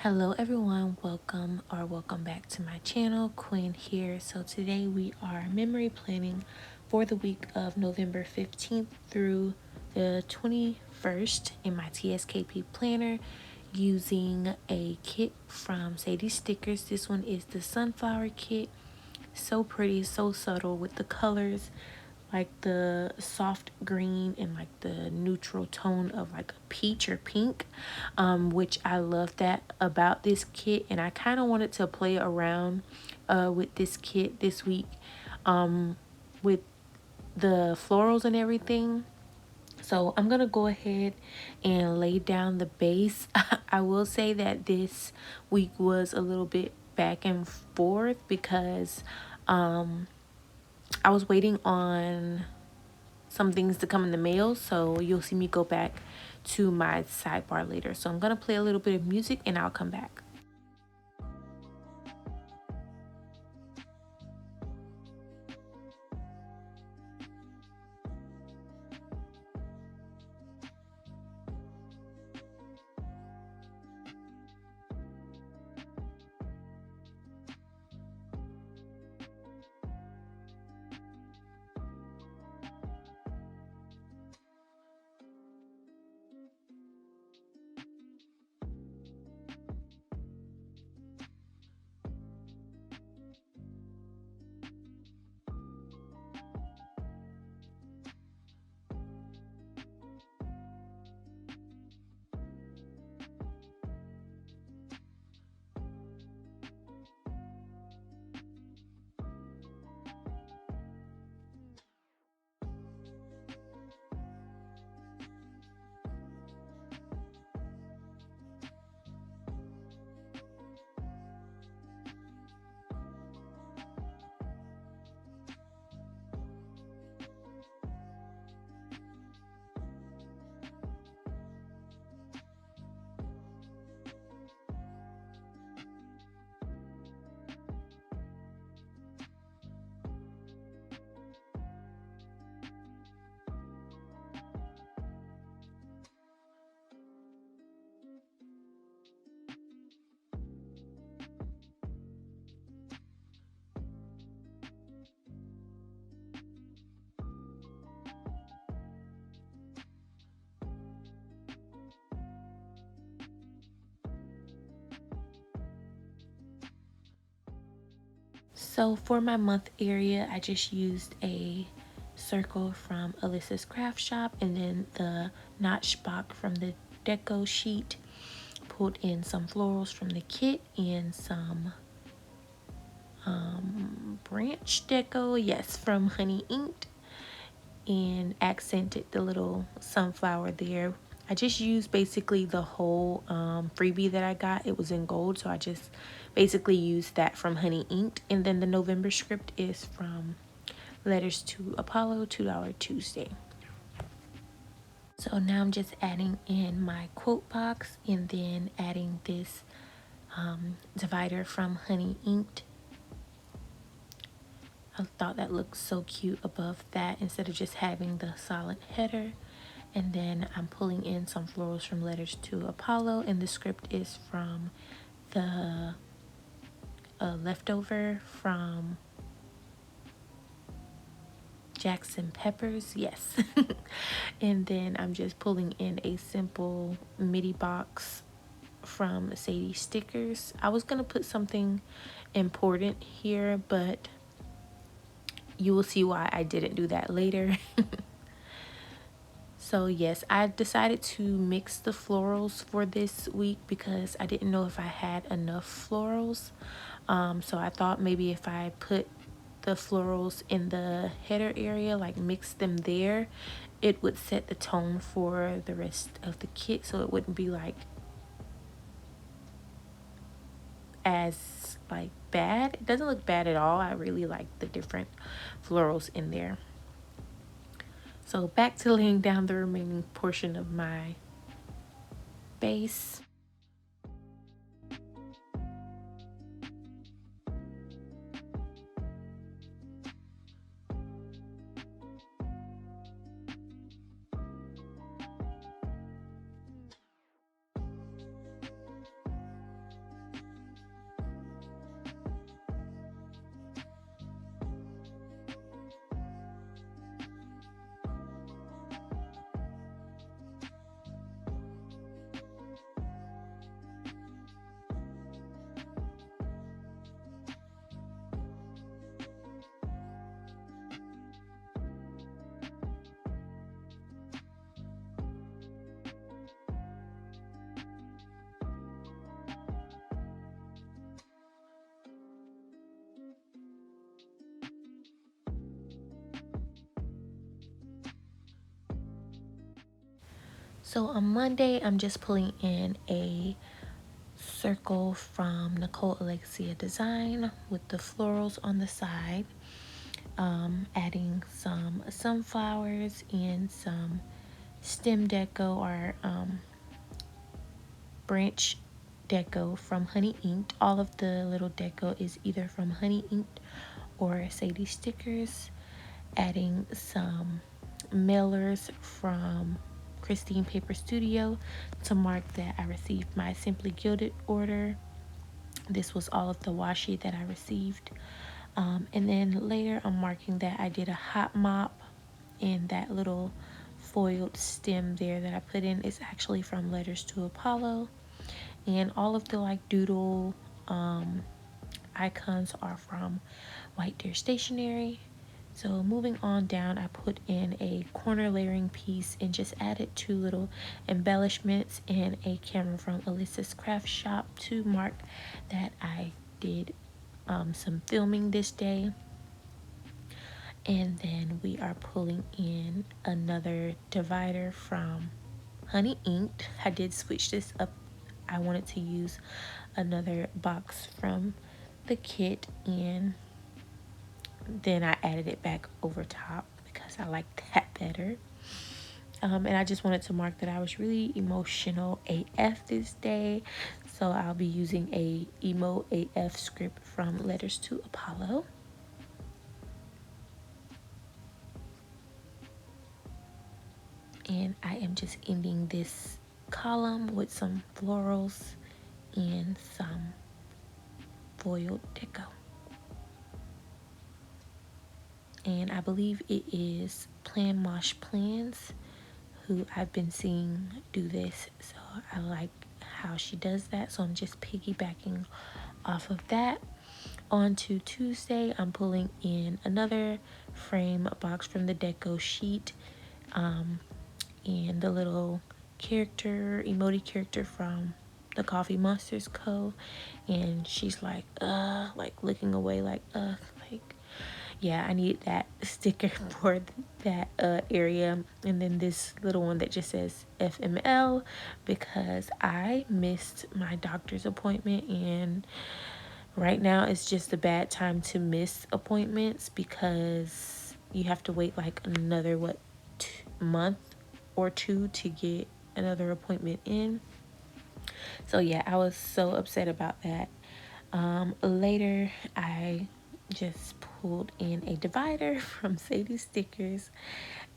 Hello everyone, welcome back to my channel. Quen here. So today we are memory planning for the week of November 15th through the 21st in my TSKP planner using a kit from Sadie stickers. This one is the sunflower kit. So pretty, so subtle with the colors, like the soft green and like the neutral tone of like a peach or pink, which I love that about this kit. And I kind of wanted to play around with this kit this week with the florals and everything. So I'm gonna go ahead and lay down the base. I will say that this week was a little bit back and forth because I was waiting on some things to come in the mail, so you'll see me go back to my sidebar later. So I'm gonna play a little bit of music and I'll come back. So for my month area, I just used a circle from Alyssa's craft shop and then the notch box from the deco sheet. Pulled in some florals from the kit and some branch deco, yes, from Honey Inked, and accented the little sunflower there. I just used basically the whole freebie that I got. It was in gold, so I just basically used that from Honey Inked. And then the November script is from Letters to Apollo, $2 Tuesday. So now I'm just adding in my quote box and then adding this divider from Honey Inked. I thought that looked so cute above that instead of just having the solid header. And then I'm pulling in some florals from Letters to Apollo, and the script is from the leftover from Jackson Peppers, yes. And then I'm just pulling in a simple MIDI box from Sadie stickers. I was gonna put something important here, but you will see why I didn't do that later. So yes, I decided to mix the florals for this week because I didn't know if I had enough florals. So I thought maybe if I put the florals in the header area, like mix them there, it would set the tone for the rest of the kit, so it wouldn't be like as like bad. It doesn't look bad at all. I really like the different florals in there. So back to laying down the remaining portion of my base. So on Monday, I'm just pulling in a circle from Nicole Alexia Design with the florals on the side. Adding some sunflowers and some stem deco or branch deco from Honey Inked. All of the little deco is either from Honey Inked or Sadie stickers. Adding some mailers from Christine Paper Studio to mark that I received my Simply Gilded order. This was all of the washi that I received. And then later I'm marking that I did a hot mop, and that little foiled stem there that I put in is actually from Letters to Apollo. And all of the like doodle icons are from White Deer Stationery. So moving on down, I put in a corner layering piece and just added 2 little embellishments and a camera from Alyssa's Craft Shop to mark that I did some filming this day. And then we are pulling in another divider from Honey Inked. I did switch this up. I wanted to use another box from the kit, and then I added it back over top because I like that better. And I just wanted to mark that I was really emotional AF this day. So I'll be using a emo AF script from Letters to Apollo. And I am just ending this column with some florals and some foiled deco. And I believe it is Plan Mosh Plans who I've been seeing do this, so I like how she does that, so I'm just piggybacking off of that. On to Tuesday, I'm pulling in another frame box from the deco sheet, and the little character, emoji character from the Coffee Monsters Co. And she's like looking away like yeah, I need that sticker for that area. And then this little one that just says FML, because I missed my doctor's appointment, and right now it's just a bad time to miss appointments because you have to wait like another month or 2 to get another appointment in. So yeah, I was so upset about that. Later I just pulled in a divider from Sadie stickers,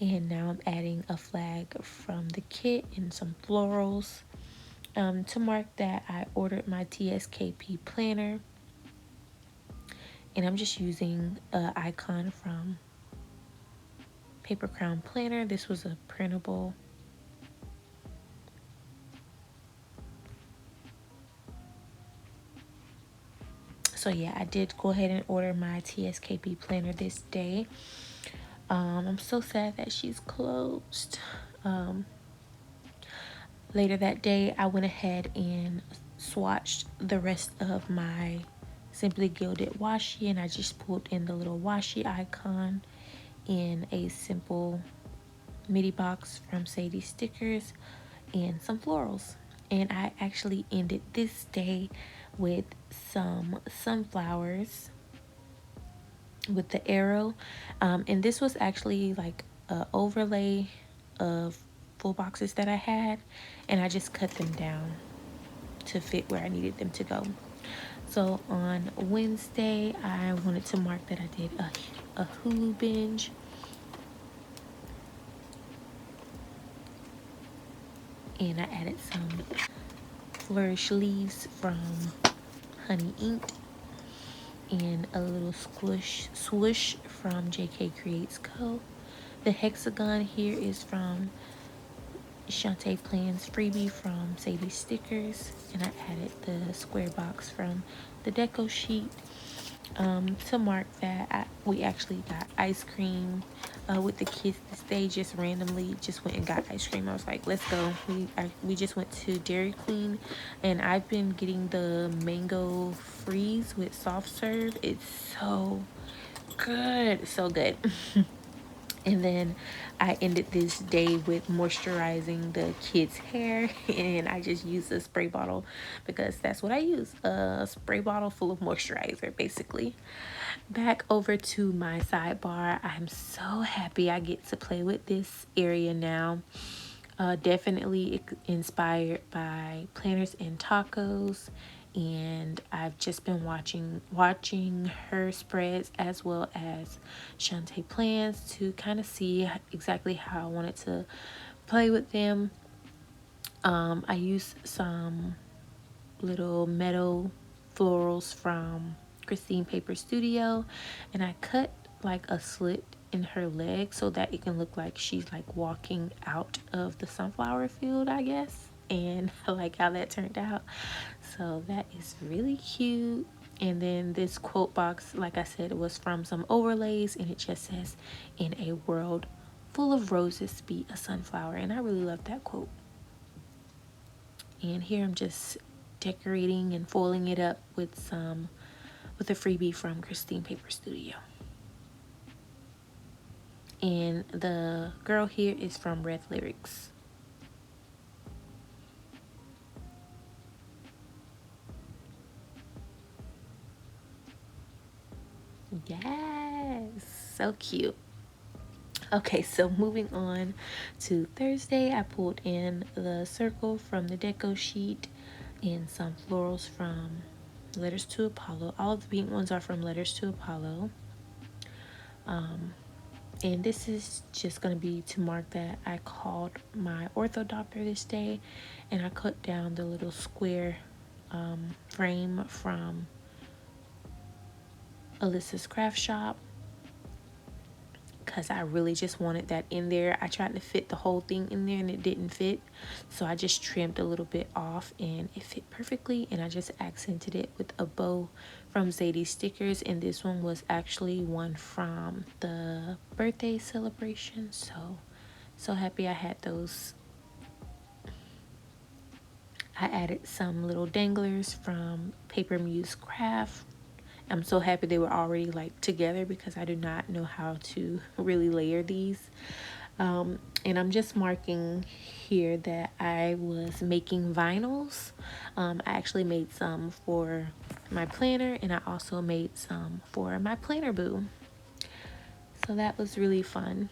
and now I'm adding a flag from the kit and some florals to mark that I ordered my TSKP planner. And I'm just using an icon from Paper Crown Planner. This was a printable. So yeah, I did go ahead and order my TSKP planner this day. I'm so sad that she's closed. Later that day, I went ahead and swatched the rest of my Simply Gilded washi, and I just pulled in the little washi icon in a simple midi box from Sadie stickers and some florals. And I actually ended this day with some sunflowers with the arrow, and this was actually like a overlay of full boxes that I had, and I just cut them down to fit where I needed them to go. So on Wednesday, I wanted to mark that I did a Hulu binge. And I added some flourish leaves from Honey Inked and a little swoosh from Jkcreatesco. The hexagon here is from Shawnte Plans freebie from Sadie stickers, and I added the square box from the deco sheet to mark that we actually got ice cream with the kids this day. Just randomly just went and got ice cream. I was like, let's go. We just went to Dairy Queen, and I've been getting the mango freeze with soft serve. It's so good, so good. And then I ended this day with moisturizing the kids' hair, and I just used a spray bottle because that's what I use, a spray bottle full of moisturizer basically. Back over to my sidebar. I'm so happy I get to play with this area now. Definitely inspired by Planners and Tacos, and I've just been watching her spreads as well as Shawnte plans to kind of see exactly how I wanted to play with them. I used some little metal florals from Christine Paper Studio, and I cut like a slit in her leg so that it can look like she's like walking out of the sunflower field, I guess. And I like how that turned out. So that is really cute. And then this quote box, like I said, it was from some overlays, and it just says, "In a world full of roses, be a sunflower." And I really love that quote. And here I'm just decorating and foiling it up with a freebie from Christine Paper Studio. And the girl here is from Red Lyrics. Yes, so cute. Okay, so moving on to Thursday, I pulled in the circle from the deco sheet and some florals from Letters to Apollo. All of the pink ones are from Letters to Apollo. And this is just going to be to mark that I called my ortho doctor this day, and I cut down the little square frame from Alyssa's craft shop because I really just wanted that in there. I tried to fit the whole thing in there and it didn't fit, so I just trimmed a little bit off and it fit perfectly, and I just accented it with a bow from Sadie's stickers, and this one was actually one from the birthday celebration. So happy I had those. I added some little danglers from Paper Muse Craft. I'm so happy they were already like together because I do not know how to really layer these. And I'm just marking here that I was making vinyls. I actually made some for my planner, and I also made some for my planner boo. So that was really fun.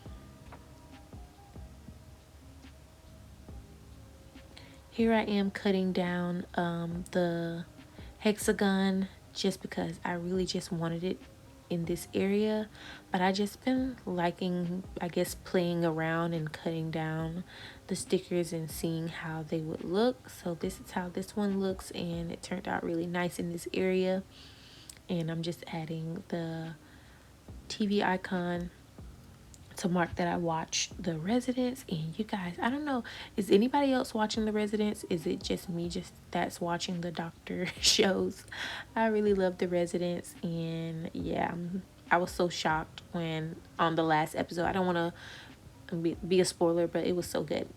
Here I am cutting down the hexagon just because I really just wanted it in this area, but I just been liking, I guess, playing around and cutting down the stickers and seeing how they would look. So this is how this one looks, and it turned out really nice in this area. And I'm just adding the TV icon to mark that I watched The Residence. And you guys, I don't know, is anybody else watching The Residence? Is it just me that's watching the doctor shows? I really love The Residence, and yeah, I was so shocked when on the last episode. I don't want to be a spoiler, but it was so good.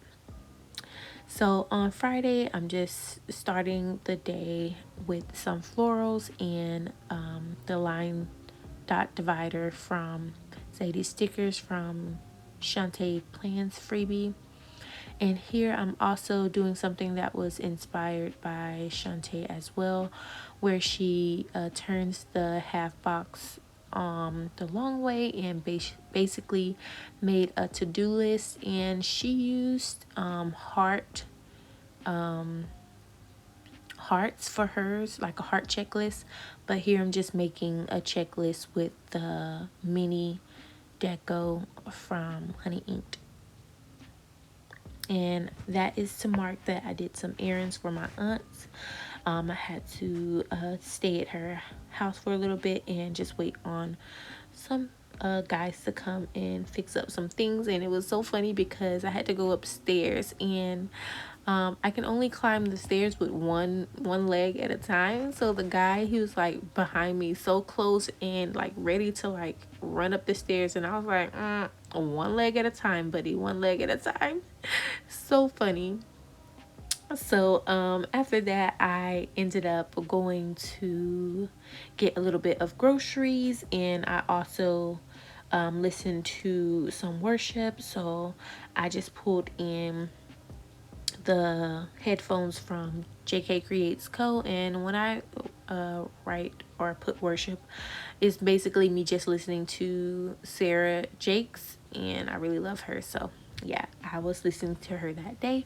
So on Friday, I'm just starting the day with some florals and the line dot divider from Sadie stickers from Shawnte Plans freebie. And here I'm also doing something that was inspired by Shawnte as well, where she turns the half box the long way and basically made a to-do list, and she used hearts for hers, like a heart checklist, but here I'm just making a checklist with the mini deco from Honey Inked. And that is to mark that I did some errands for my aunts. I had to stay at her house for a little bit and just wait on some guys to come and fix up some things. And it was so funny because I had to go upstairs, and I can only climb the stairs with one leg at a time. So the guy, he was like behind me so close and like ready to like run up the stairs, and I was like, one leg at a time, buddy, one leg at a time. So funny. So after that, I ended up going to get a little bit of groceries, and I also listen to some worship. So I just pulled in the headphones from Jkcreatesco, and when I write or put worship, it's basically me just listening to Sarah Jakes, and I really love her. So yeah, I was listening to her that day.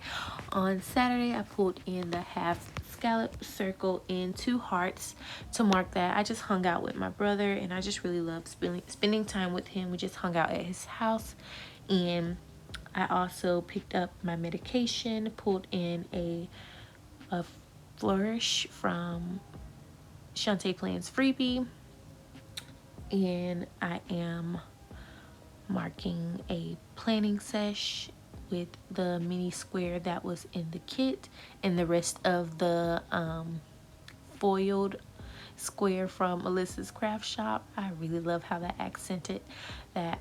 On Saturday, I pulled in the half scallop circle in 2 hearts to mark that. I just hung out with my brother, and I just really loved spending time with him. We just hung out at his house, and I also picked up my medication, pulled in a flourish from Shawnte Plans freebie, and I am marking a planning sesh with the mini square that was in the kit and the rest of the foiled square from Melissa's craft shop. I really love how that accented that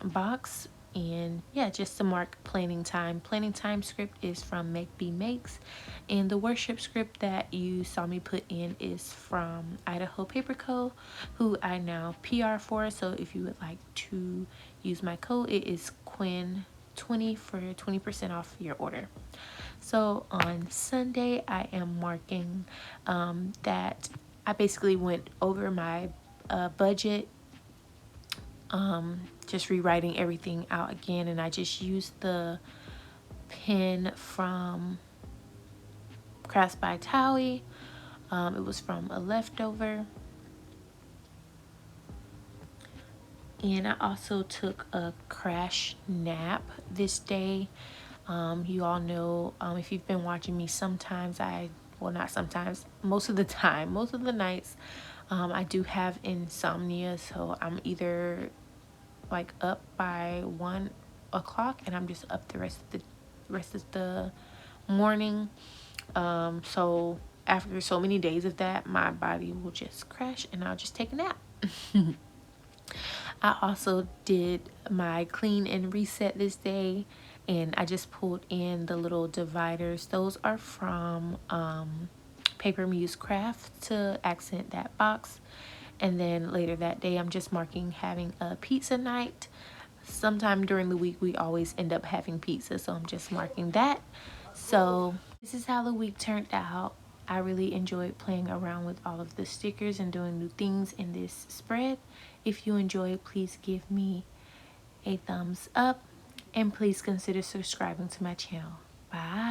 box. And yeah, just to mark planning time. Planning time script is from Make Be Makes, and the worship script that you saw me put in is from Idaho Paper Co., who I now PR for. So if you would like to use my code, it is Quen for 20% off your order. So on Sunday, I am marking that I basically went over my budget, just rewriting everything out again, and I just used the pen from Crafts by Towie. It was from a leftover. And I also took a crash nap this day. You all know, if you've been watching me, sometimes not sometimes, most of the time, most of the nights, I do have insomnia. So I'm either like up by 1 o'clock and I'm just up the rest of the morning. So after so many days of that, my body will just crash and I'll just take a nap. I also did my clean and reset this day, and I just pulled in the little dividers. Those are from Paper Muse Craft to accent that box. And then later that day, I'm just marking having a pizza night. Sometime during the week, we always end up having pizza, so I'm just marking that. So this is how the week turned out. I really enjoyed playing around with all of the stickers and doing new things in this spread. If you enjoyed, please give me a thumbs up and please consider subscribing to my channel. Bye.